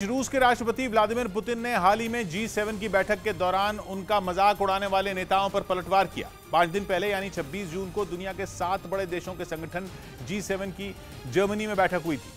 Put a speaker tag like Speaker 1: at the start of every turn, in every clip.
Speaker 1: रूस के राष्ट्रपति व्लादिमीर पुतिन ने हाल ही में G7 की बैठक के दौरान उनका मजाक उड़ाने वाले नेताओं पर पलटवार किया। 5 दिन पहले यानी 26 जून को दुनिया के 7 बड़े देशों के संगठन G7 की जर्मनी में बैठक हुई थी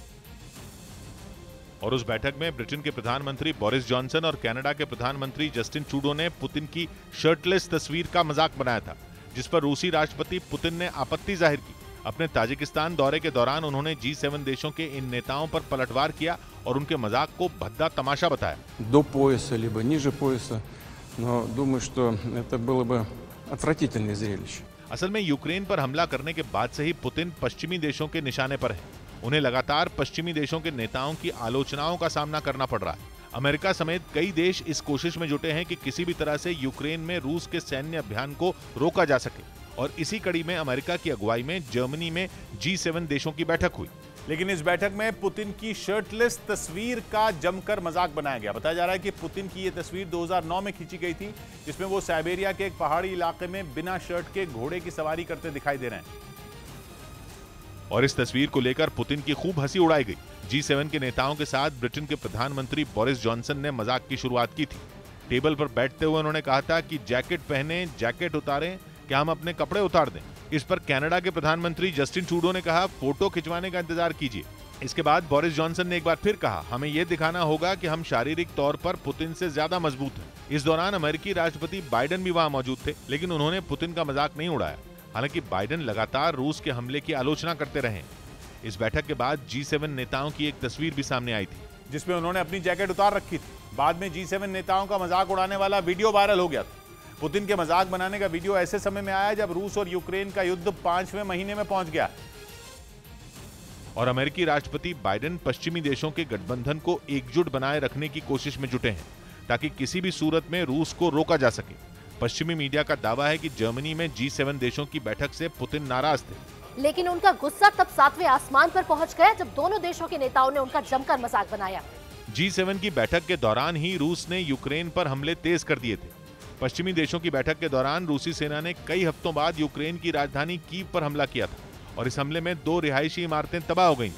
Speaker 2: और उस बैठक में ब्रिटेन के प्रधानमंत्री बोरिस जॉनसन और कनाडा के प्रधानमंत्री जस्टिन ट्रूडो ने पुतिन की शर्टलेस तस्वीर का मजाक बनाया था, जिस पर रूसी राष्ट्रपति पुतिन ने आपत्ति जाहिर की। अपने ताजिकिस्तान दौरे के दौरान उन्होंने G7 देशों के इन नेताओं पर पलटवार किया और उनके मजाक को भद्दा तमाशा बताया।
Speaker 3: До пояса либо ниже пояса, но думаю, что это было бы отвратительное зрелище.
Speaker 2: असल में यूक्रेन पर हमला करने के बाद से ही पुतिन पश्चिमी देशों के निशाने पर है। उन्हें लगातार पश्चिमी देशों के नेताओं की आलोचनाओं का सामना करना पड़ रहा है। अमेरिका समेत कई देश इस कोशिश में जुटे हैं कि किसी भी तरह से यूक्रेन में रूस के सैन्य अभियान को रोका जा सके, और इसी कड़ी में अमेरिका की अगुवाई में जर्मनी में G7 देशों की बैठक हुई।
Speaker 1: लेकिन इस बैठक में पुतिन की शर्टलेस तस्वीर का जमकर मजाक बनाया गया। बताया जा रहा है कि पुतिन की यह तस्वीर 2009 में खींची गई थी, जिसमें वो साइबेरिया के एक पहाड़ी इलाके में बिना शर्ट के घोड़े की सवारी करते दिखाई दे रहे हैं।
Speaker 2: और इस तस्वीर को लेकर पुतिन की खूब हंसी उड़ाई गई। G7 के नेताओं के साथ ब्रिटेन के प्रधानमंत्री बोरिस जॉनसन ने मजाक की शुरुआत की थी। टेबल पर बैठते हुए उन्होंने कहा था कि जैकेट पहने, जैकेट उतारें, क्या हम अपने कपड़े उतार दें। इस पर कनाडा के प्रधानमंत्री जस्टिन ट्रूडो ने कहा, फोटो खिंचवाने का इंतजार कीजिए। इसके बाद बोरिस जॉनसन ने एक बार फिर कहा, हमें यह दिखाना होगा कि हम शारीरिक तौर पर पुतिन से ज्यादा मजबूत हैं। इस दौरान अमेरिकी राष्ट्रपति बाइडेन भी वहां मौजूद थे, लेकिन उन्होंने पुतिन का मजाक नहीं उड़ाया। हालांकि बाइडेन लगातार रूस के हमले की आलोचना करते रहे। इस बैठक के बाद G7 नेताओं की एक तस्वीर भी सामने आई थी,
Speaker 1: जिसमें उन्होंने अपनी जैकेट उतार रखी थी। बाद में G7 नेताओं का मजाक उड़ाने वाला वीडियो वायरल हो गया था। पुतिन के मजाक बनाने का वीडियो ऐसे समय में आया जब रूस और यूक्रेन का युद्ध 5वें महीने में पहुंच गया
Speaker 2: और अमेरिकी राष्ट्रपति बाइडेन पश्चिमी देशों के गठबंधन को एकजुट बनाए रखने की कोशिश में जुटे हैं, ताकि किसी भी सूरत में रूस को रोका जा सके। पश्चिमी मीडिया का दावा है कि जर्मनी में G7 देशों की बैठक से पुतिन नाराज थे,
Speaker 4: लेकिन उनका गुस्सा तब 7वें आसमान पर पहुंच गया जब दोनों देशों के नेताओं ने उनका जमकर मजाक बनाया।
Speaker 2: G7 की बैठक के दौरान ही रूस ने यूक्रेन पर हमले तेज कर दिए थे। पश्चिमी देशों की बैठक के दौरान रूसी सेना ने कई हफ्तों बाद यूक्रेन की राजधानी कीव पर हमला किया था और इस हमले में 2 रिहायशी इमारतें तबाह हो गईं।